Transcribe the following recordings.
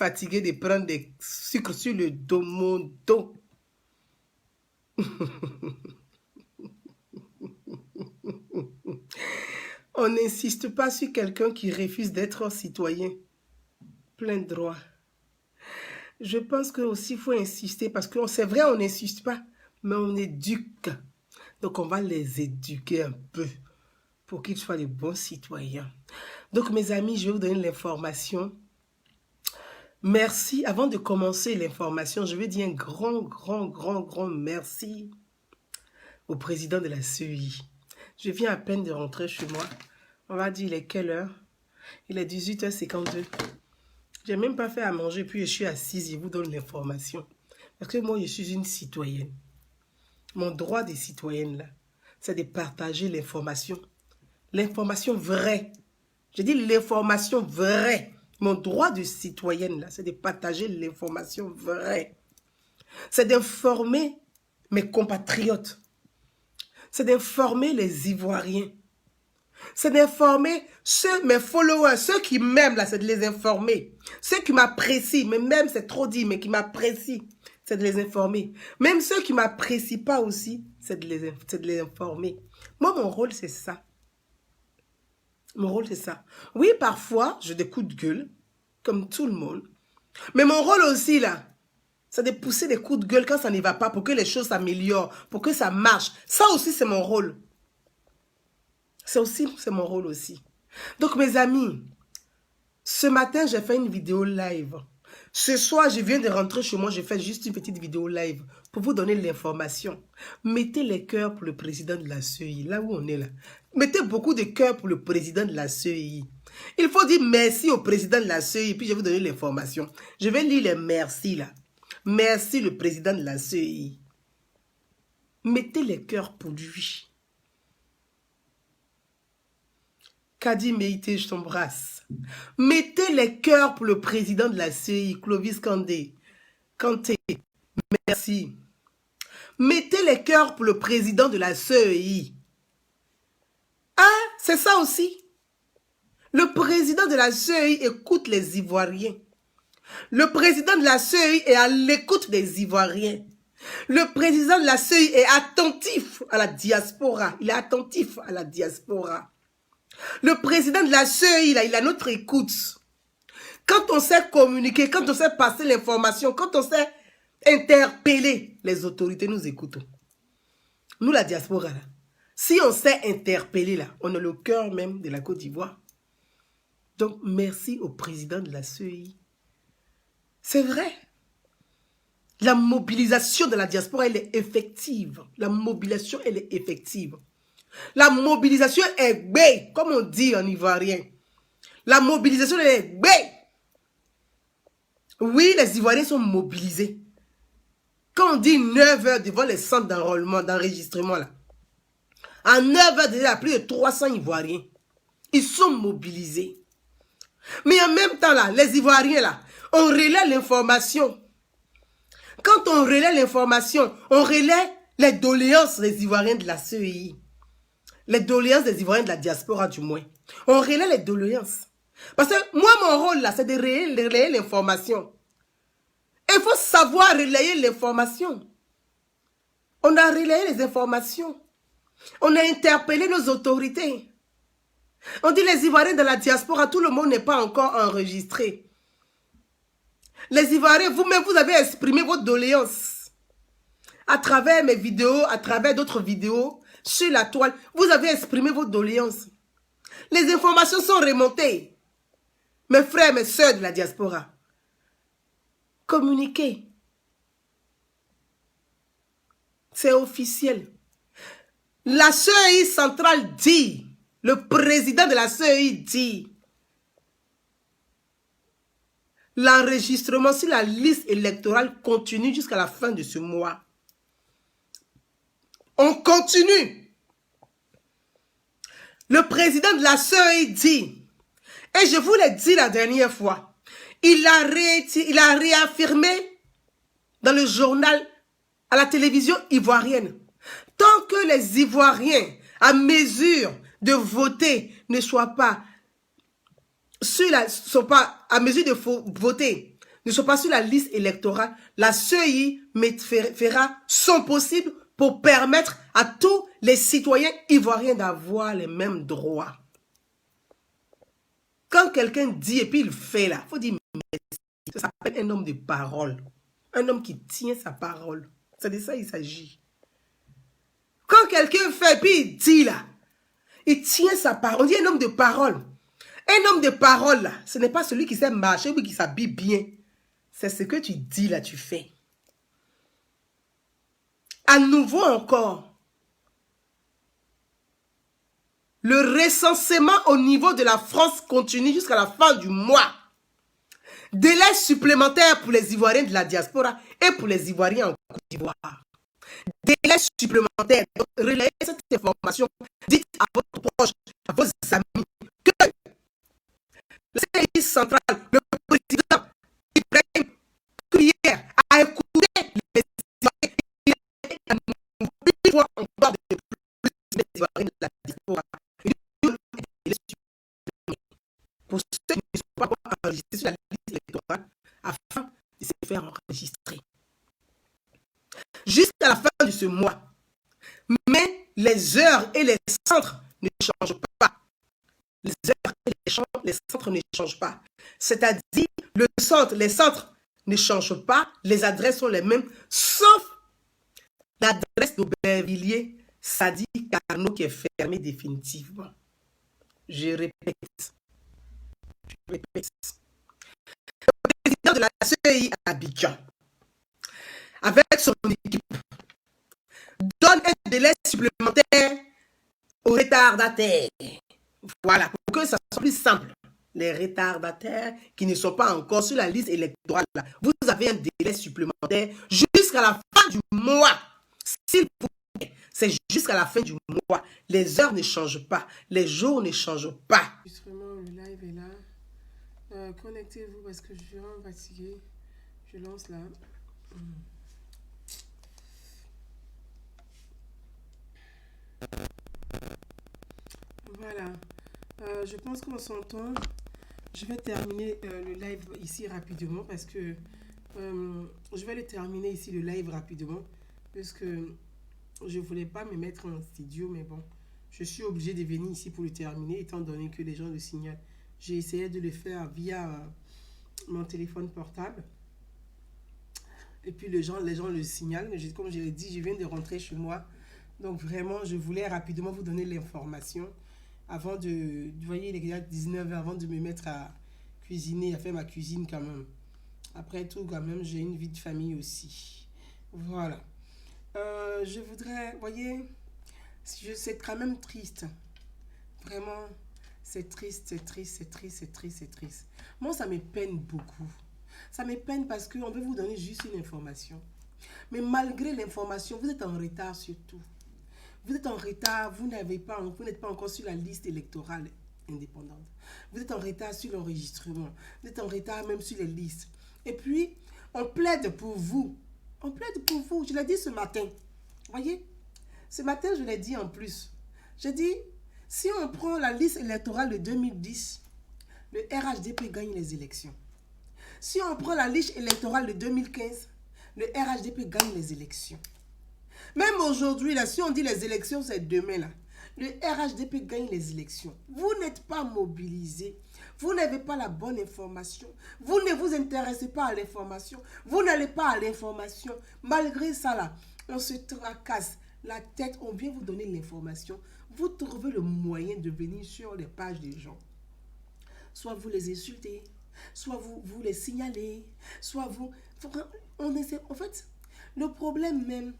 fatiguée de prendre des sucres sur le dos, mon dos. On n'insiste pas sur quelqu'un qui refuse d'être citoyen. Plein droit. Je pense que aussi il faut insister parce que c'est vrai, on n'insiste pas, mais on éduque. Donc on va les éduquer un peu pour qu'ils soient des bons citoyens. Donc mes amis, je vais vous donner l'information. Merci. Avant de commencer l'information, je vais dire un grand merci au président de la CEI. Je viens à peine de rentrer chez moi. On va dire il est quelle heure? Il est 18h52. Je n'ai même pas fait à manger, puis je suis assise, je vous donne l'information. Parce que moi, je suis une citoyenne. Mon droit de citoyenne, là, c'est de partager l'information. L'information vraie. Je dis l'information vraie. Mon droit de citoyenne, là, c'est de partager l'information vraie. C'est d'informer mes compatriotes. C'est d'informer les Ivoiriens. C'est d'informer mes followers, ceux qui m'aiment, là, c'est de les informer. Ceux qui m'apprécient, mais même c'est trop dit, mais qui m'apprécient, c'est de les informer. Même ceux qui ne m'apprécient pas aussi, c'est de les informer. Moi, mon rôle, c'est ça. Mon rôle, c'est ça. Oui, parfois, j'ai des coups de gueule, comme tout le monde. Mais mon rôle aussi, là, c'est de pousser des coups de gueule quand ça n'y va pas, pour que les choses s'améliorent, pour que ça marche. Ça aussi, c'est mon rôle. C'est mon rôle aussi. Donc, mes amis, ce matin, j'ai fait une vidéo live. Ce soir, je viens de rentrer chez moi, j'ai fait juste une petite vidéo live pour vous donner l'information. Mettez les cœurs pour le président de la CEI, là où on est là. Mettez beaucoup de cœurs pour le président de la CEI. Il faut dire merci au président de la CEI, puis je vais vous donner l'information. Je vais lire les merci là. Merci le président de la CEI. Mettez les cœurs pour lui. Kadi Meïté, je t'embrasse. Mettez les cœurs pour le président de la CEI, Clovis Kanté. Kanté, merci. Mettez les cœurs pour le président de la CEI. Ah, c'est ça aussi. Le président de la CEI écoute les Ivoiriens. Le président de la CEI est à l'écoute des Ivoiriens. Le président de la CEI est attentif à la diaspora. Il est attentif à la diaspora. Le président de la CEI, là, il a notre écoute. Quand on sait communiquer, quand on sait passer l'information, quand on sait interpeller, les autorités nous écoutent. Nous, la diaspora, là, si on sait interpeller, là, on a le cœur même de la Côte d'Ivoire. Donc, merci au président de la CEI. C'est vrai. La mobilisation de la diaspora, elle est effective. La mobilisation, elle est effective. La mobilisation est bé, comme on dit en ivoirien. La mobilisation est bé. Oui, les Ivoiriens sont mobilisés. Quand on dit 9 heures devant les centres d'enrôlement, d'enregistrement, là, en 9 heures, il y a plus de 300 Ivoiriens. Ils sont mobilisés. Mais en même temps, là, les Ivoiriens, là, on relaie l'information. Quand on relaie l'information, on relaie les doléances des Ivoiriens de la CEI. Les doléances des Ivoiriens de la diaspora, du moins. On relaie les doléances. Parce que moi, mon rôle, là, c'est de relayer l'information. Il faut savoir relayer l'information. On a relayé les informations. On a interpellé nos autorités. On dit les Ivoiriens de la diaspora, tout le monde n'est pas encore enregistré. Les Ivoiriens, vous-même, vous avez exprimé vos doléances. À travers mes vidéos, à travers d'autres vidéos, sur la toile, vous avez exprimé vos doléances. Les informations sont remontées. Mes frères, mes soeurs de la diaspora, communiquez. C'est officiel. La CEI centrale dit, le président de la CEI dit, l'enregistrement sur la liste électorale continue jusqu'à la fin de ce mois. On continue. Le président de la CEI dit, et je vous l'ai dit la dernière fois, il a réaffirmé dans le journal, à la télévision ivoirienne, tant que les Ivoiriens, à mesure de voter, ne soient pas à mesure de voter ne sont pas sur la liste électorale, la CEI fera son possible pour permettre à tous les citoyens ivoiriens d'avoir les mêmes droits. Quand quelqu'un dit et puis il fait là, il faut dire merci. Ça s'appelle un homme de parole. Un homme qui tient sa parole. C'est de ça qu'il s'agit. Quand quelqu'un fait et puis il dit là, il tient sa parole. On dit un homme de parole. Un homme de parole là, ce n'est pas celui qui sait marcher ou qui s'habille bien. C'est ce que tu dis là, tu fais. À nouveau encore, le recensement au niveau de la France continue jusqu'à la fin du mois. Délai supplémentaire pour les Ivoiriens de la diaspora et pour les Ivoiriens en Côte d'Ivoire. Délai supplémentaire. Donc, relayez cette information. Dites à votre proche, à vos amis, que le CI central, le président Ibrahim Krier a écouté les Ivoiriens. Il a une fois encore de plus les Ivoiriens de la diaspora. Pour ceux qui ne sont pas encore enregistrés sur la liste électorale, afin de se faire enregistrer. Jusqu'à la fin de ce mois. Mais les heures et les centres ne changent pas. Les heures et les centres ne changent pas. C'est-à-dire, les centres ne changent pas, les adresses sont les mêmes, sauf l'adresse d'Aubervilliers, Sadi Carnot, qui est fermée définitivement. Je répète. Le président de la CEI à Abidjan, avec son équipe, donne un délai supplémentaire aux retardataires. Voilà, pour que ça soit plus simple. Les retardataires qui ne sont pas encore sur la liste électorale, vous avez un délai supplémentaire jusqu'à la fin du mois. S'il vous plaît, c'est jusqu'à la fin du mois. Les heures ne changent pas, les jours ne changent pas. Justement, le live est là. Connectez-vous parce que je suis vraiment fatiguée. Je lance là. Voilà. Je pense qu'on s'entend. Je vais terminer le live ici rapidement parce que je vais le terminer ici le live rapidement parce que je voulais pas me mettre en studio, mais bon, je suis obligée de venir ici pour le terminer étant donné que les gens le signalent. J'ai essayé de le faire via mon téléphone portable. Et puis les gens le signalent. Mais comme je l'ai dit, je viens de rentrer chez moi. Donc vraiment, je voulais rapidement vous donner l'information. Avant de... Vous voyez, il est déjà 19h avant de me mettre à cuisiner, à faire ma cuisine quand même. Après tout, quand même, j'ai une vie de famille aussi. Voilà. Je voudrais... Vous voyez, c'est quand même triste. Vraiment... C'est triste, c'est triste, c'est triste, c'est triste, c'est triste. Moi, ça me peine beaucoup. Ça me peine parce qu'on veut vous donner juste une information. Mais malgré l'information, vous êtes en retard sur tout. Vous êtes en retard, vous n'êtes pas encore sur la liste électorale indépendante. Vous êtes en retard sur l'enregistrement. Vous êtes en retard même sur les listes. Et puis, on plaide pour vous. On plaide pour vous. Je l'ai dit ce matin. Vous voyez? Ce matin, je l'ai dit en plus. J'ai dit... Si on prend la liste électorale de 2010, le RHDP gagne les élections. Si on prend la liste électorale de 2015, le RHDP gagne les élections. Même aujourd'hui, là, si on dit les élections, c'est demain, là, le RHDP gagne les élections. Vous n'êtes pas mobilisé. Vous n'avez pas la bonne information. Vous ne vous intéressez pas à l'information. Vous n'allez pas à l'information. Malgré ça, là, on se tracasse la tête. On vient vous donner l'information. Vous trouvez le moyen de venir sur les pages des gens. Soit vous les insultez, soit vous les signalez, soit vous... On essaie, en fait, le problème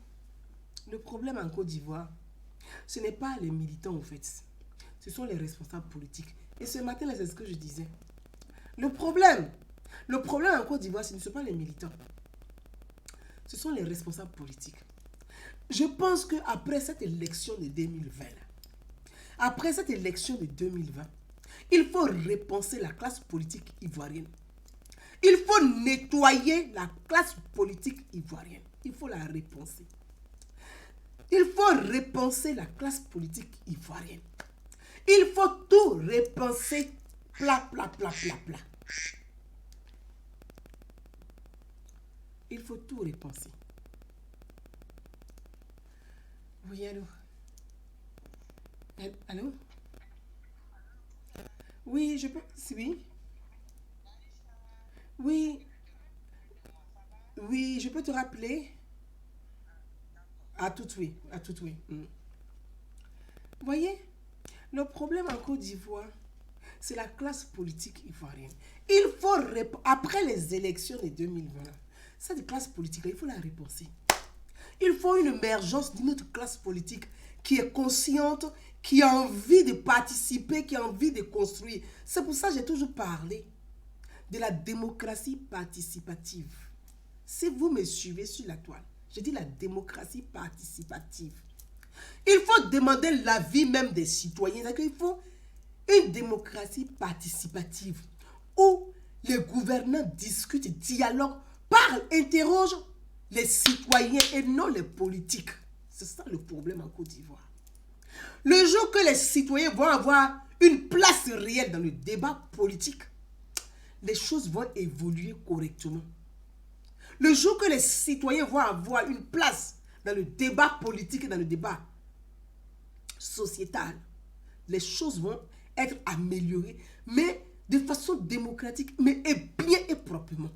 en Côte d'Ivoire, ce n'est pas les militants, en fait. Ce sont les responsables politiques. Et ce matin, c'est ce que je disais. Le problème en Côte d'Ivoire, ce ne sont pas les militants. Ce sont les responsables politiques. Je pense qu'après cette élection de 2020, après cette élection de 2020, il faut repenser la classe politique ivoirienne. Il faut nettoyer la classe politique ivoirienne. Il faut la repenser. Il faut repenser la classe politique ivoirienne. Il faut tout repenser plat, plat, plat, plat, plat. Il faut tout repenser. Oui, allô? Allô? Oui, je peux... Oui, oui, oui, je peux te rappeler? À tout, oui, à tout, oui. Voyez, le problème en Côte d'Ivoire, c'est la classe politique ivoirienne. Il faut, après les élections de 2020, cette classe politique, il faut la repenser. Il faut une émergence d'une autre classe politique qui est consciente, qui a envie de participer, qui a envie de construire. C'est pour ça que j'ai toujours parlé de la démocratie participative. Si vous me suivez sur la toile, je dis la démocratie participative. Il faut demander l'avis même des citoyens. Il faut une démocratie participative où les gouvernants discutent, dialoguent, parlent, interrogent les citoyens et non les politiques. C'est ça le problème en Côte d'Ivoire. Le jour que les citoyens vont avoir une place réelle dans le débat politique, les choses vont évoluer correctement. Le jour que les citoyens vont avoir une place dans le débat politique et dans le débat sociétal, les choses vont être améliorées, mais de façon démocratique, mais bien et proprement.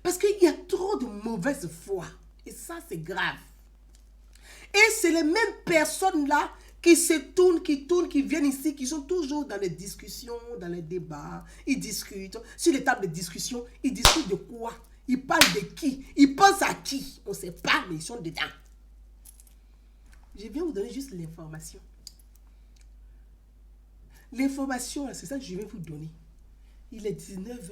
Parce qu'il y a trop de mauvaise foi. Et ça, c'est grave. Et c'est les mêmes personnes-là qui se tournent, qui viennent ici, qui sont toujours dans les discussions, dans les débats. Ils discutent. Sur les tables de discussion, ils discutent de quoi? Ils parlent de qui? Ils pensent à qui? On ne sait pas, mais ils sont dedans. Je viens vous donner juste l'information. L'information, c'est ça que je vais vous donner. Il est 19h,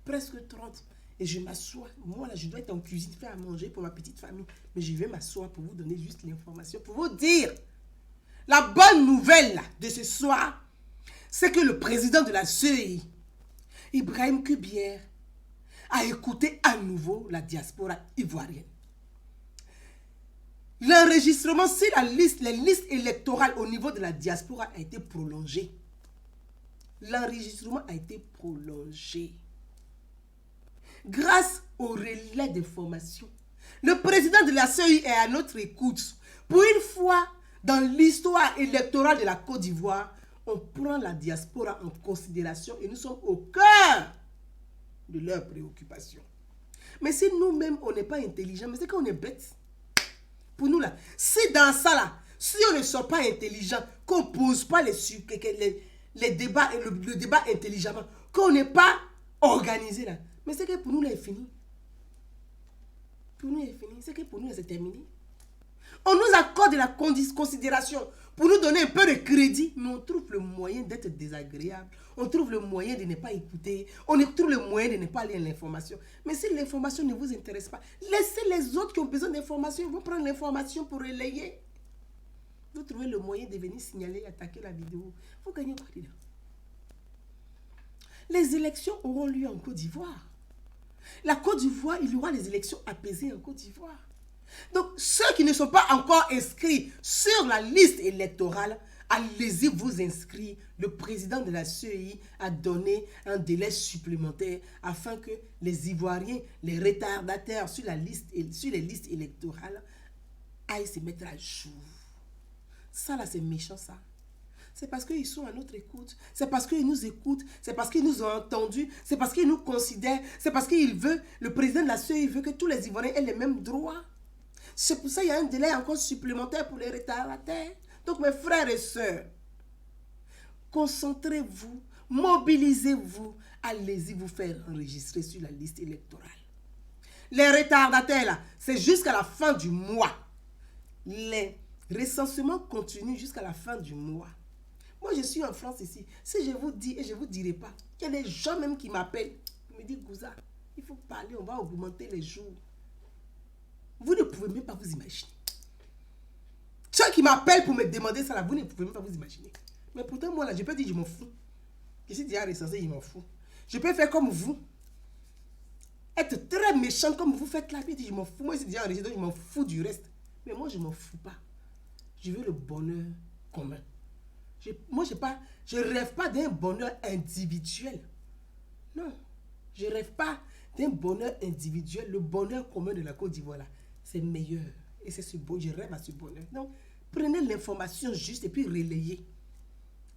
presque 30. Et je m'assois. Moi, là, je dois être en cuisine, faire à manger pour ma petite famille. Mais je vais m'asseoir pour vous donner juste l'information, pour vous dire. La bonne nouvelle là, de ce soir, c'est que le président de la CEI, Ibrahim Kubier, a écouté à nouveau la diaspora ivoirienne. L'enregistrement sur les listes électorales au niveau de la diaspora a été prolongé. L'enregistrement a été prolongé. Grâce au relais d'information, le président de la CEI est à notre écoute. Pour une fois dans l'histoire électorale de la Côte d'Ivoire, on prend la diaspora en considération et nous sommes au cœur de leurs préoccupations. Mais si nous-mêmes, on n'est pas intelligents, mais c'est qu'on est bêtes. Pour nous, là, si dans ça, là, si on ne sort pas intelligent, qu'on ne pose pas les débats, le débat intelligemment, qu'on n'est pas organisé, là, mais c'est que pour nous, là, c'est fini. Pour nous, c'est fini. C'est que pour nous, là, c'est terminé. On nous accorde de la considération pour nous donner un peu de crédit, mais on trouve le moyen d'être désagréable. On trouve le moyen de ne pas écouter. On trouve le moyen de ne pas lire l'information. Mais si l'information ne vous intéresse pas, laissez les autres qui ont besoin d'information. Ils vont prendre l'information pour relayer. Vous trouvez le moyen de venir signaler, attaquer la vidéo. Vous gagnez quoi dedans? Les élections auront lieu en Côte d'Ivoire. La Côte d'Ivoire, il y aura des élections apaisées en Côte d'Ivoire. Donc, ceux qui ne sont pas encore inscrits sur la liste électorale, allez-y vous inscrire. Le président de la CEI a donné un délai supplémentaire afin que les Ivoiriens, les retardataires sur les listes électorales aillent se mettre à jour. Ça là, c'est méchant ça. C'est parce qu'ils sont à notre écoute. C'est parce qu'ils nous écoutent. C'est parce qu'ils nous ont entendus. C'est parce qu'ils nous considèrent. C'est parce qu'il veut, le président de la CEI veut que tous les Ivoiriens aient les mêmes droits. C'est pour ça qu'il y a un délai encore supplémentaire pour les retardataires. Donc mes frères et sœurs, concentrez-vous, mobilisez-vous, allez-y vous faire enregistrer sur la liste électorale. Les retardataires là, c'est jusqu'à la fin du mois. Les recensements continuent jusqu'à la fin du mois. Moi je suis en France ici. Si je vous dis et je ne vous dirai pas, il y a des gens même qui m'appellent, qui me disent Gouza, il faut parler, on va augmenter les jours. Vous ne pouvez même pas vous imaginer. Ceux qui m'appellent pour me demander ça, là, vous ne pouvez même pas vous imaginer. Mais pourtant, moi, là, je peux dire, je m'en fous. Je suis déjà recensé, je m'en fous. Je peux faire comme vous. Être très méchant comme vous faites là, puis je m'en fous. Moi, je suis déjà enregistré, je m'en fous du reste. Mais moi, je ne m'en fous pas. Je veux le bonheur commun. Je ne rêve pas d'un bonheur individuel. Non. Je ne rêve pas d'un bonheur individuel, le bonheur commun de la Côte d'Ivoire, là, c'est meilleur. Et c'est ce beau, je rêve à ce bonheur. Donc, prenez l'information juste et puis relayez.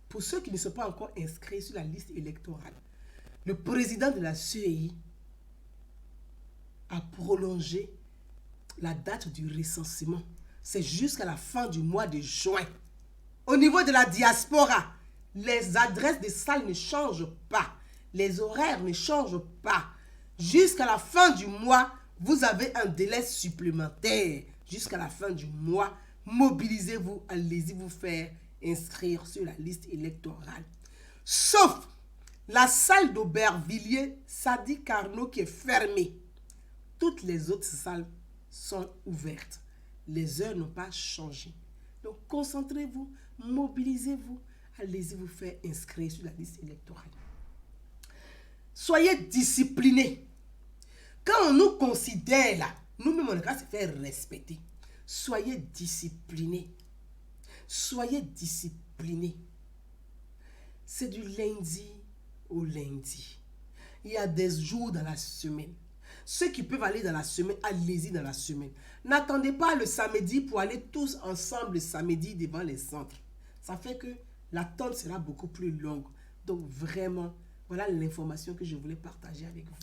Pour ceux qui ne sont pas encore inscrits sur la liste électorale, le président de la CEI a prolongé la date du recensement. C'est jusqu'à la fin du mois de juin. Au niveau de la diaspora, les adresses des salles ne changent pas. Les horaires ne changent pas. Jusqu'à la fin du mois, vous avez un délai supplémentaire. Jusqu'à la fin du mois, mobilisez-vous, allez-y vous faire inscrire sur la liste électorale. Sauf la salle d'Aubervilliers, Sadi Carnot qui est fermée. Toutes les autres salles sont ouvertes. Les heures n'ont pas changé. Donc concentrez-vous, mobilisez-vous, allez-y vous faire inscrire sur la liste électorale. Soyez disciplinés. Quand on nous considère là, nous-mêmes on va se faire respecter. Soyez disciplinés. Soyez disciplinés. C'est du lundi au lundi. Il y a des jours dans la semaine. Ceux qui peuvent aller dans la semaine, allez-y dans la semaine. N'attendez pas le samedi pour aller tous ensemble le samedi devant les centres. Ça fait que l'attente sera beaucoup plus longue. Donc vraiment, voilà l'information que je voulais partager avec vous.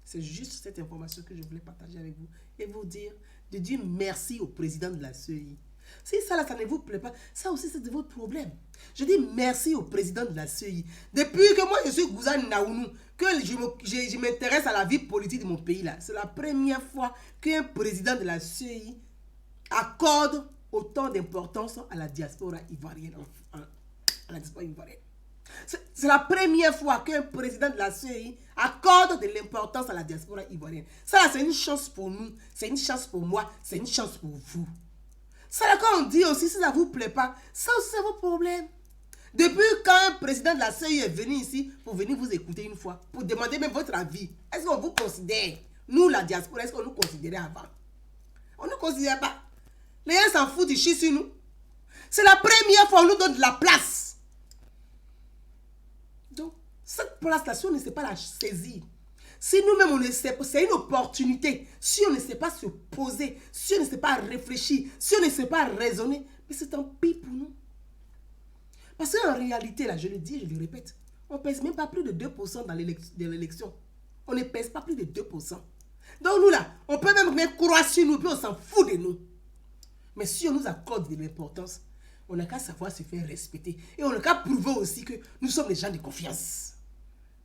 C'est juste cette information que je voulais partager avec vous. Et vous dire, de dire merci au président de la CEI. Si ça là, ça ne vous plaît pas, ça aussi c'est de votre problème. Je dis merci au président de la CEI. Depuis que moi je suis Gouzane Naounou, que je m'intéresse à la vie politique de mon pays là, c'est la première fois qu'un président de la CEI accorde autant d'importance à la diaspora ivoirienne. À la diaspora ivoirienne. C'est la première fois qu'un président de la CEI accorde de l'importance à la diaspora ivoirienne. Ça là, c'est une chance pour nous, c'est une chance pour moi, c'est une chance pour vous. Ça là, quand on dit aussi, si ça ne vous plaît pas, ça aussi c'est vos problèmes. Depuis quand un président de la CEI est venu ici pour venir vous écouter une fois, pour demander même votre avis, est-ce qu'on vous considère, nous la diaspora, est-ce qu'on nous considérait avant? On ne nous considère pas. Les gens s'en foutent, ils chient sur nous. C'est la première fois qu'on nous donne de la place. Donc, cette place-là, si on ne sait pas la saisir, si nous-mêmes on ne sait pas, c'est une opportunité. Si on ne sait pas se poser, si on ne sait pas réfléchir, si on ne sait pas raisonner, mais c'est tant pis pour nous. Parce qu'en réalité, là, je le dis et je le répète, on ne pèse même pas plus de 2% dans l'élection. On ne pèse pas plus de 2%. Donc nous là, on peut même croire sur nous, puis on s'en fout de nous. Mais si on nous accorde de l'importance, on n'a qu'à savoir se faire respecter. Et on n'a qu'à prouver aussi que nous sommes des gens de confiance.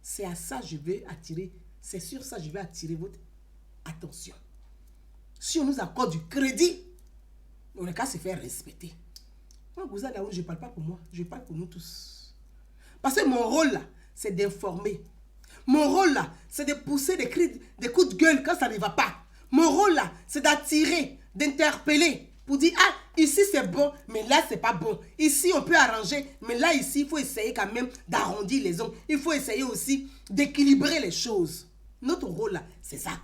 C'est à ça que je vais attirer, c'est sur ça que je vais attirer votre attention. Si on nous accorde du crédit, on n'a qu'à se faire respecter. Moi, Gouza Daoud, je ne parle pas pour moi, je parle pour nous tous. Parce que mon rôle là, c'est d'informer. Mon rôle là, c'est de pousser des cris, des coups de gueule quand ça ne va pas. Mon rôle là, c'est d'attirer, d'interpeller, pour dire, ah, ici c'est bon, mais là c'est pas bon. Ici on peut arranger, mais là ici il faut essayer quand même d'arrondir les ongles. Il faut essayer aussi d'équilibrer les choses. Notre rôle là, c'est ça.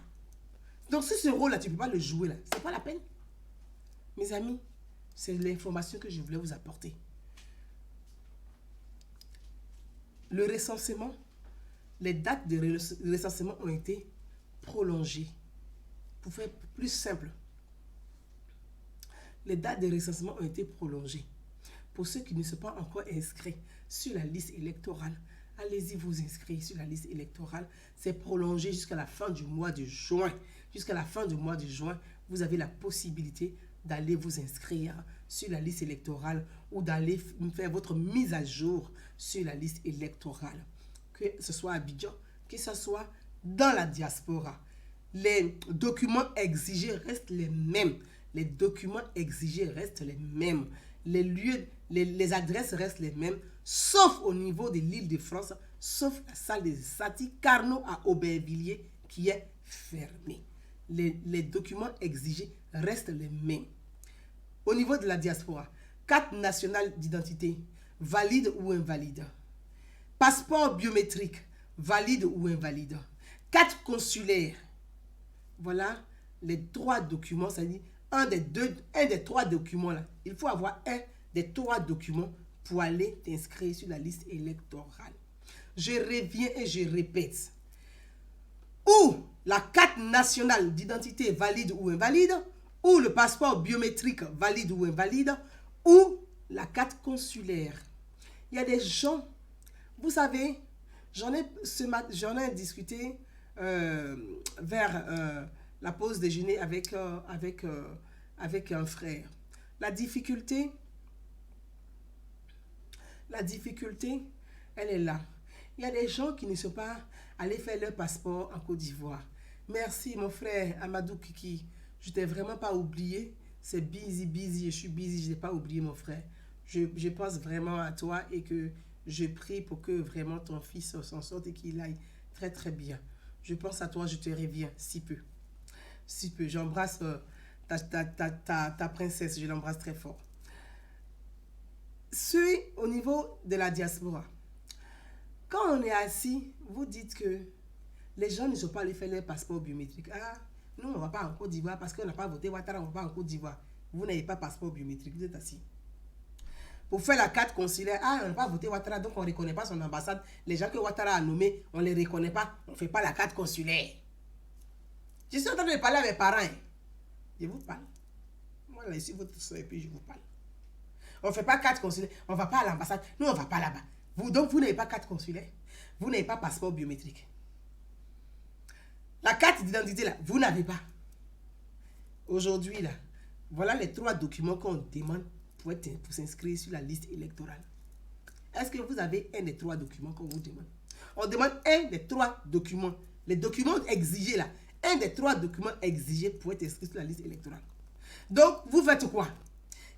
Donc si ce rôle là, tu ne peux pas le jouer là, c'est pas la peine. Mes amis, c'est l'information que je voulais vous apporter. Le recensement, les dates de recensement ont été prolongées. Pour faire plus simple, les dates de recensement ont été prolongées. Pour ceux qui ne sont pas encore inscrits sur la liste électorale, allez-y vous inscrire sur la liste électorale. C'est prolongé jusqu'à la fin du mois de juin. Jusqu'à la fin du mois de juin, vous avez la possibilité d'aller vous inscrire sur la liste électorale ou d'aller faire votre mise à jour sur la liste électorale. Que ce soit à Abidjan, que ce soit dans la diaspora. Les documents exigés restent les mêmes. Les documents exigés restent les mêmes. Les lieux, les adresses restent les mêmes, sauf au niveau de l'Île-de-France, sauf la salle de Sadi Carnot à Aubervilliers qui est fermée. Les documents exigés restent les mêmes. Au niveau de la diaspora, carte nationale d'identité, valide ou invalide. Passeport biométrique, valide ou invalide. Carte consulaire. Voilà les trois documents, c'est-à-dire un des trois documents là. Il faut avoir un des trois documents pour aller t'inscrire sur la liste électorale. Je reviens et je répète. ou la carte nationale d'identité valide ou invalide, ou le passeport biométrique valide ou invalide, ou la carte consulaire. Il y a des gens, vous savez, j'en ai discuté vers la pause déjeuner avec un frère. La difficulté, elle est là. Il y a des gens qui ne sont pas allés faire leur passeport en Côte d'Ivoire. Merci mon frère Amadou Kiki. Je t'ai vraiment pas oublié. C'est busy, je suis busy, je n'ai pas oublié mon frère. Je pense vraiment à toi et que je prie pour que vraiment ton fils s'en sorte et qu'il aille très très bien. Je pense à toi, je te reviens si peu. Si peu. J'embrasse ta princesse, je l'embrasse très fort. Au niveau de la diaspora, quand on est assis, vous dites que les gens ne sont pas allés faire leur passeport biométrique. Ah, nous, on ne va pas en Côte d'Ivoire parce qu'on n'a pas voté Ouattara, on ne va pas en Côte d'Ivoire. Vous n'avez pas passeport biométrique, vous êtes assis. Pour faire la carte consulaire, ah, on n'a pas voté Ouattara, donc on ne reconnaît pas son ambassade. Les gens que Ouattara a nommés, on ne les reconnaît pas, on ne fait pas la carte consulaire. Je suis en train de parler à mes parents. Hein. Je vous parle. Moi, là, ici, votre soeur, et puis je vous parle. On ne fait pas carte consulaire, on ne va pas à l'ambassade. Nous, on ne va pas là-bas. Donc, vous n'avez pas carte consulaire. Vous n'avez pas passeport biométrique. La carte d'identité, là, vous n'avez pas. Aujourd'hui, là, voilà les 3 documents qu'on demande pour s'inscrire sur la liste électorale. Est-ce que vous avez un des 3 documents qu'on vous demande? On demande un des 3 documents. Les documents exigés, là. Un des 3 documents exigés pour être inscrit sur la liste électorale. Donc, vous faites quoi?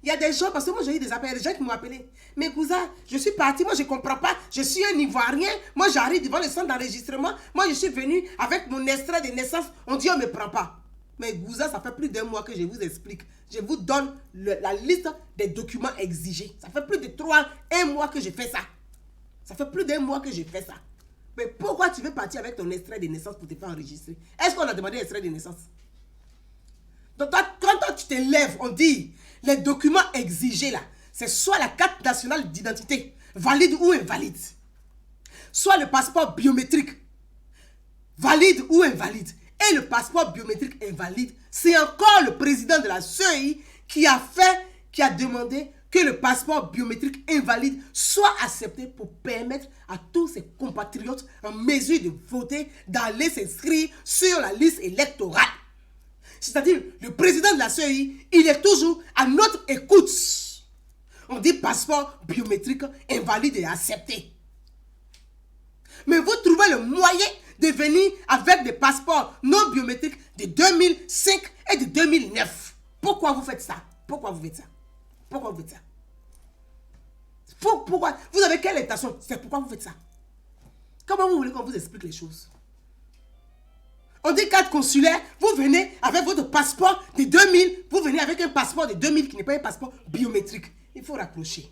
Il y a des gens, parce que moi j'ai eu des appels, des gens qui m'ont appelé. Mais Gouza, je suis parti, moi je ne comprends pas. Je suis un Ivoirien, moi j'arrive devant le centre d'enregistrement. Moi je suis venu avec mon extrait de naissance. On dit on ne me prend pas. Mais Gouza, ça fait plus d'1 mois que je vous explique. Je vous donne la liste des documents exigés. Ça fait plus de 1 mois que je fais ça. Ça fait plus d'1 mois que je fais ça. Mais pourquoi tu veux partir avec ton extrait de naissance pour te faire enregistrer? Est-ce qu'on a demandé extrait de naissance? Donc, quand tu te lèves, on dit, les documents exigés là, c'est soit la carte nationale d'identité, valide ou invalide, soit le passeport biométrique, valide ou invalide, et le passeport biométrique invalide, c'est encore le président de la CEI qui a demandé que le passeport biométrique invalide soit accepté pour permettre à tous ses compatriotes en mesure de voter d'aller s'inscrire sur la liste électorale. C'est-à-dire, le président de la CEI, il est toujours à notre écoute. On dit passeport biométrique invalide et accepté. Mais vous trouvez le moyen de venir avec des passeports non biométriques de 2005 et de 2009. Pourquoi vous faites ça? Pourquoi vous faites ça? Pourquoi vous faites ça? Pourquoi? Vous avez quelle intention? C'est pourquoi vous faites ça? Comment vous voulez qu'on vous explique les choses? On dit carte consulaire, vous venez avec votre passeport de 2000, vous venez avec un passeport de 2000 qui n'est pas un passeport biométrique. Il faut raccrocher.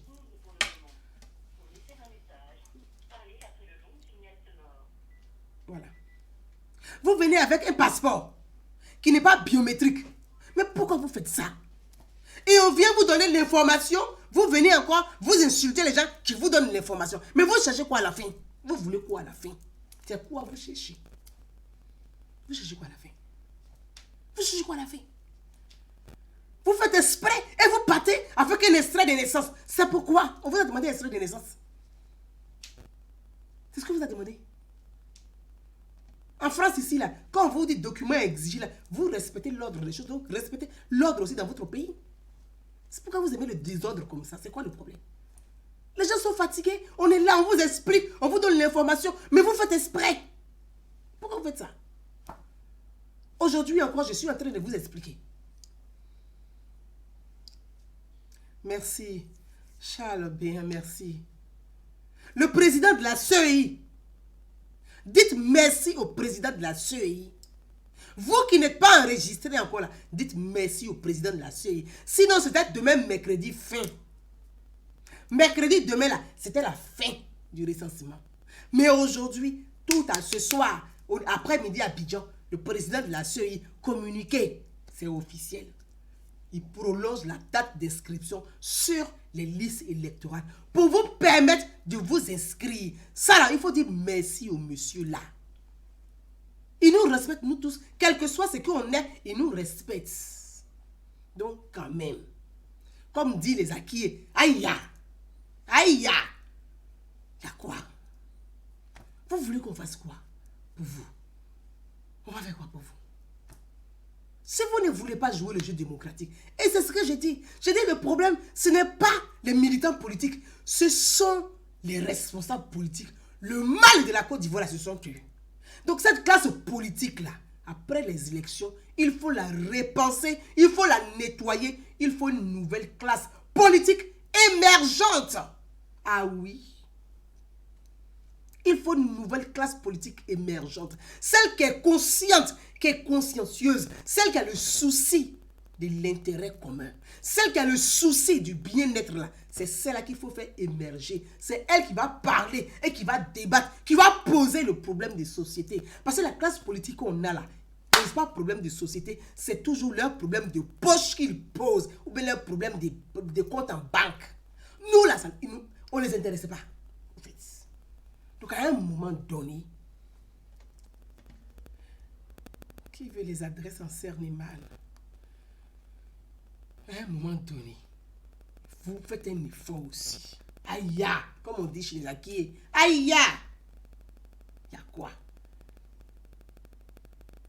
Voilà. Vous venez avec un passeport qui n'est pas biométrique. Mais pourquoi vous faites ça? Et on vient vous donner l'information, vous venez encore, vous insultez les gens qui vous donnent l'information. Mais vous cherchez quoi à la fin? Vous voulez quoi à la fin? C'est quoi vous cherchez? Vous cherchez quoi à la fin? Vous cherchez quoi à la fin? Vous faites exprès et vous partez avec un extrait de naissance. C'est pourquoi on vous a demandé un extrait de naissance. C'est ce que vous a demandé. En France, ici, là, quand on vous dit document exigé, là, vous respectez l'ordre des choses, donc respectez l'ordre aussi dans votre pays. C'est pourquoi vous aimez le désordre comme ça. C'est quoi le problème? Les gens sont fatigués. On est là, on vous explique, on vous donne l'information, mais vous faites exprès. Pourquoi vous faites ça? Aujourd'hui encore, je suis en train de vous expliquer. Merci. Charles bien, merci. Le président de la CEI. Dites merci au président de la CEI. Vous qui n'êtes pas enregistré encore là, dites merci au président de la CEI. Sinon, c'était demain, mercredi, fin. Mercredi, demain, là, c'était la fin du recensement. Mais aujourd'hui, tout à ce soir, après-midi à Abidjan, le président de la CEI communiqué, c'est officiel. Il prolonge la date d'inscription sur les listes électorales pour vous permettre de vous inscrire. Ça là, il faut dire merci au monsieur là. Il nous respecte, nous tous. Quel que soit ce qu'on est, il nous respecte. Donc, quand même, comme dit les Akié, aïe, aïe, il y a quoi? Vous voulez qu'on fasse quoi pour vous? On va faire quoi pour vous? Si vous ne voulez pas jouer le jeu démocratique, et c'est ce que je dis. Je dis le problème, ce n'est pas les militants politiques, ce sont les responsables politiques. Le mal de la Côte d'Ivoire, ce sont eux. Donc cette classe politique-là, après les élections, il faut la repenser, il faut la nettoyer, il faut une nouvelle classe politique émergente. Ah oui. Il faut une nouvelle classe politique émergente. Celle qui est consciente, qui est consciencieuse. Celle qui a le souci de l'intérêt commun. Celle qui a le souci du bien-être là. C'est celle-là qu'il faut faire émerger. C'est elle qui va parler et qui va débattre, qui va poser le problème des sociétés. Parce que la classe politique qu'on a là, ne pose pas problème de société, c'est toujours leur problème de poche qu'ils posent ou bien leur problème de compte en banque. Nous là, on ne les intéresse pas. En fait. Donc à un moment donné, qui veut les adresses en cernes mal? À un moment donné, vous faites un effort aussi. Aïe, comme on dit chez les Akié. Aïe, il y a quoi?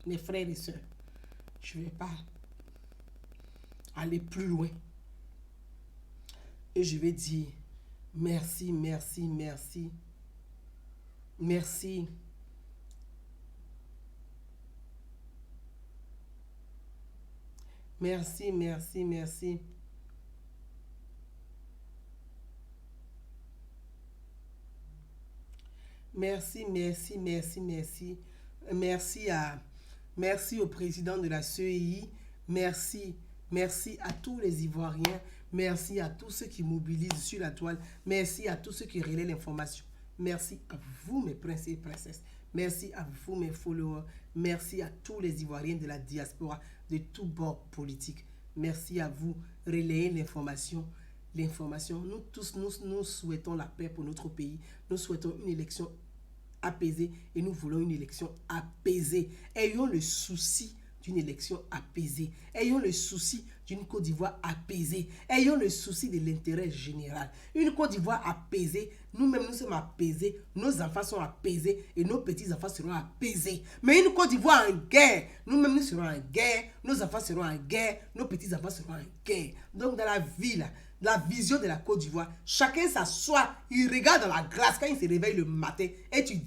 Mes frères et sœurs, je ne vais pas aller plus loin. Et je vais dire merci, merci, merci. Merci. Merci, merci, merci. Merci, merci, merci, merci. Merci au président de la CEI. Merci. Merci à tous les Ivoiriens. Merci à tous ceux qui mobilisent sur la toile. Merci à tous ceux qui relaient l'information. Merci à vous, mes princes et princesses. Merci à vous, mes followers. Merci à tous les Ivoiriens de la diaspora, de tous bords politiques. Merci à vous, relayer l'information. Nous tous, nous souhaitons la paix pour notre pays. Nous souhaitons une élection apaisée et nous voulons une élection apaisée. Ayons le souci d'une élection apaisée. Ayons le souci d'une Côte d'Ivoire apaisée. Ayons le souci de l'intérêt général. Une Côte d'Ivoire apaisée, nous-mêmes nous sommes apaisés, nos enfants sont apaisés et nos petits-enfants seront apaisés. Mais une Côte d'Ivoire en guerre, nous-mêmes nous serons en guerre, nos enfants seront en guerre, nos petits-enfants seront en guerre. Donc dans la vie là, la vision de la Côte d'Ivoire, chacun s'assoit, il regarde dans la glace quand il se réveille le matin et tu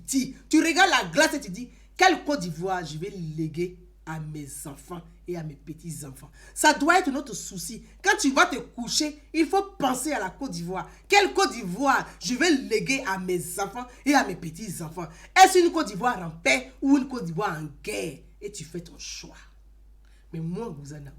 regardes la glace et tu dis, quelle Côte d'Ivoire je vais léguer à mes enfants et à mes petits-enfants. Ça doit être notre souci. Quand tu vas te coucher, il faut penser à la Côte d'Ivoire. Quelle Côte d'Ivoire je vais léguer à mes enfants et à mes petits-enfants? Est-ce une Côte d'Ivoire en paix ou une Côte d'Ivoire en guerre? Et tu fais ton choix. Mais moi, Gouzanaou,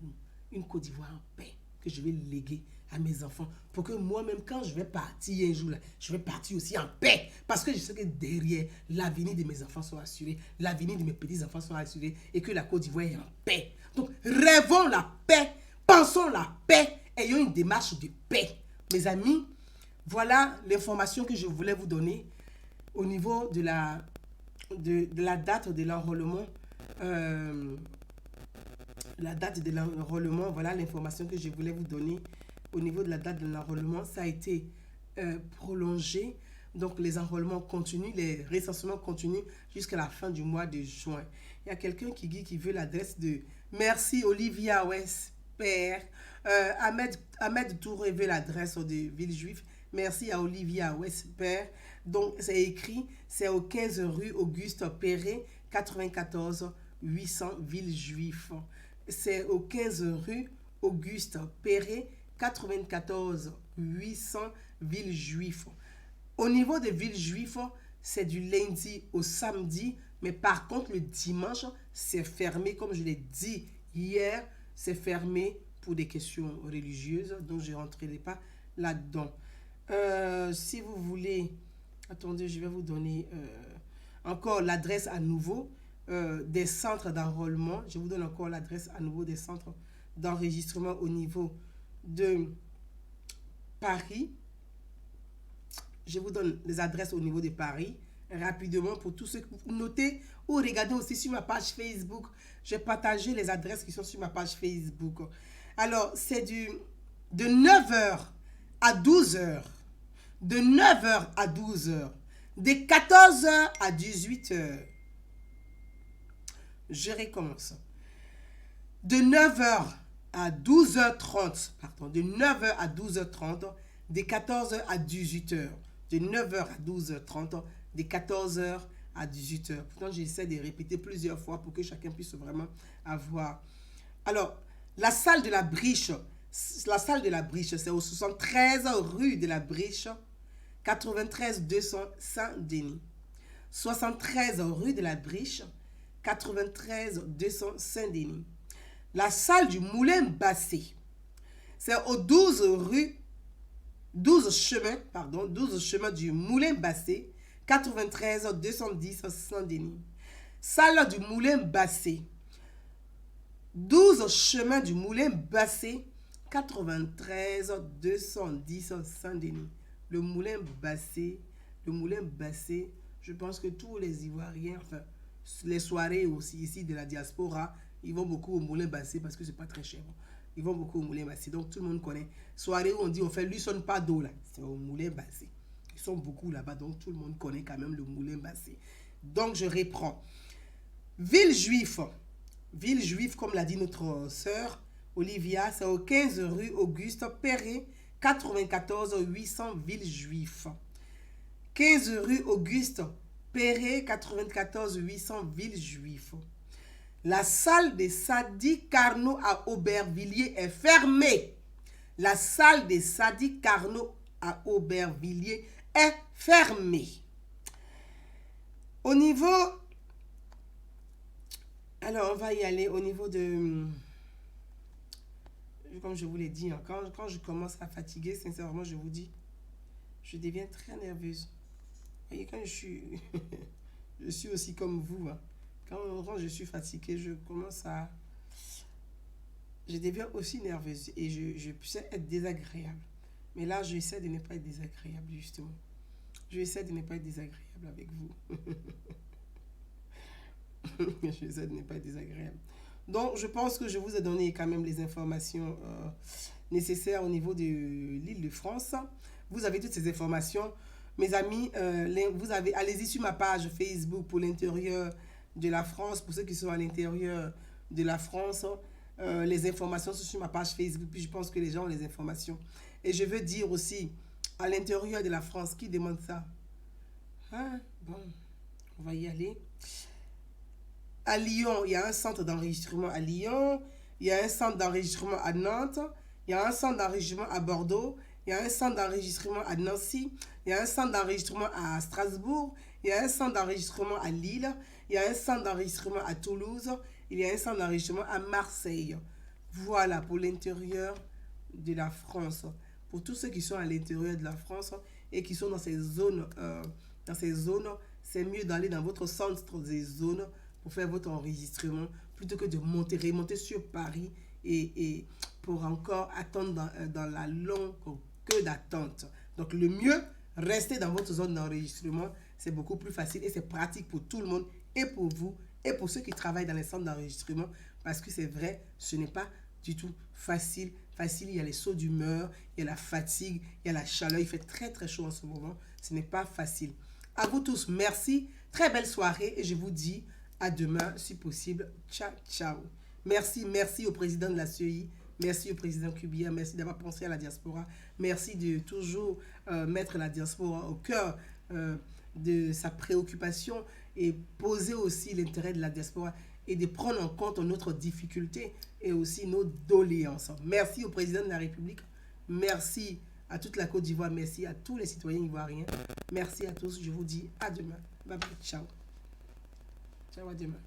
une Côte d'Ivoire en paix que je vais léguer à mes enfants, pour que moi-même, quand je vais partir un jour, là, je vais partir aussi en paix, parce que je sais que derrière, l'avenir de mes enfants soit assuré, l'avenir de mes petits-enfants soit assuré, et que la Côte d'Ivoire est en paix. Donc, rêvons la paix, pensons la paix, ayons une démarche de paix. Mes amis, voilà l'information que je voulais vous donner au niveau de la date de l'enrôlement. La date de l'enrôlement, voilà l'information que je voulais vous donner. Au niveau de la date de l'enrôlement, ça a été prolongé. Donc, les enrôlements continuent, les recensements continuent jusqu'à la fin du mois de juin. Il y a quelqu'un qui dit qu'il veut l'adresse de... Merci, Olivia Wesper. Ahmed Touré veut l'adresse de Villejuif. Merci à Olivia Wesper. Donc, c'est écrit, c'est au 15 rue Auguste Perret, 94 800 Villejuif. C'est au 15 rue Auguste Perret, 94 800 Villejuif. Au niveau de Villejuif, c'est du lundi au samedi, mais par contre le dimanche, c'est fermé, comme je l'ai dit hier, c'est fermé pour des questions religieuses, donc je ne rentrerai pas là-dedans. Si vous voulez, attendez, je vais vous donner encore l'adresse à nouveau des centres d'enrôlement. Je vous donne encore l'adresse à nouveau des centres d'enregistrement au niveau de Paris. Je vous donne les adresses au niveau de Paris. rapidement pour tous ceux que vous notez ou regardez aussi sur ma page Facebook. J'ai partagé les adresses qui sont sur ma page Facebook. Alors, c'est de 9h à 12h, de 9h à 12h, de 14h à 18h. Je recommence. De 9h à 12h30, pardon, de 9h à 12h30, de 14h à 18h, de 9h à 12h30, de 14h à 18h. Pourtant, j'essaie de répéter plusieurs fois pour que chacun puisse vraiment avoir. Alors, la salle de la Briche, c'est au 73 rue de la Briche, 93 200 Saint-Denis. 73 rue de la Briche, 93 200 Saint-Denis. La salle du Moulin Bassé, c'est au 12 chemin du Moulin Bassé, 93 210 Saint-Denis. Salle du Moulin Bassé, 12 chemin du Moulin Bassé, 93 210 Saint-Denis. Le Moulin Bassé, je pense que tous les Ivoiriens, enfin, les soirées aussi ici de la diaspora, ils vont beaucoup au Moulin Bassé parce que c'est pas très cher. Ils vont beaucoup au Moulin Bassé, donc tout le monde connaît. Soirée où on dit on fait Luçonne pas d'eau là, c'est au Moulin Bassé. Ils sont beaucoup là-bas, donc tout le monde connaît quand même le Moulin Bassé. Donc je reprends. Villejuif, comme l'a dit notre sœur Olivia, c'est au 15 rue Auguste Perret, 94 800 Villejuif. 15 rue Auguste Perret, 94 800 Villejuif. La salle des Sadi Carnot à Aubervilliers est fermée. La salle des Sadi Carnot à Aubervilliers est fermée. Au niveau... Alors, on va y aller au niveau de... Comme je vous l'ai dit, hein, quand je commence à fatiguer, sincèrement, je vous dis, je deviens très nerveuse. Vous voyez, quand je suis... je suis aussi comme vous, hein. Quand je suis fatiguée, je commence à... Je deviens aussi nerveuse et je puissais être désagréable. Mais là, j'essaie de ne pas être désagréable, justement. J'essaie de ne pas être désagréable avec vous. J'essaie de ne pas être désagréable. Donc, je pense que je vous ai donné quand même les informations nécessaires au niveau de l'île de France. Vous avez toutes ces informations. Mes amis, allez-y sur ma page Facebook pour l'intérieur de la France, pour ceux qui sont à l'intérieur de la France, les informations sont sur ma page Facebook, puis je pense que les gens ont les informations. Et je veux dire aussi, à l'intérieur de la France, qui demande ça? Hein? Bon, on va y aller. À Lyon, il y a un centre d'enregistrement à Lyon, il y a un centre d'enregistrement à Nantes, il y a un centre d'enregistrement à Bordeaux, il y a un centre d'enregistrement à Nancy, il y a un centre d'enregistrement à Strasbourg, il y a un centre d'enregistrement à Lille, il y a un centre d'enregistrement à Toulouse, il y a un centre d'enregistrement à Marseille. Voilà pour l'intérieur de la France. Pour tous ceux qui sont à l'intérieur de la France et qui sont dans ces zones, c'est mieux d'aller dans votre centre des zones pour faire votre enregistrement plutôt que de remonter sur Paris et pour encore attendre dans la longue queue d'attente. Donc le mieux, restez dans votre zone d'enregistrement. C'est beaucoup plus facile et c'est pratique pour tout le monde et pour vous et pour ceux qui travaillent dans les centres d'enregistrement parce que c'est vrai, ce n'est pas du tout facile. Il y a les sauts d'humeur, il y a la fatigue, il y a la chaleur. Il fait très très chaud en ce moment. Ce n'est pas facile. À vous tous, merci. Très belle soirée et je vous dis à demain si possible. Ciao, ciao. Merci au président de la CEI. Merci au président Kubia. Merci d'avoir pensé à la diaspora. Merci de toujours mettre la diaspora au cœur de sa préoccupation et poser aussi l'intérêt de la diaspora et de prendre en compte notre difficulté et aussi nos doléances. Merci au président de la République. Merci à toute la Côte d'Ivoire. Merci à tous les citoyens ivoiriens. Merci à tous. Je vous dis à demain. Bye bye. Ciao. Ciao, à demain.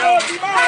Yeah.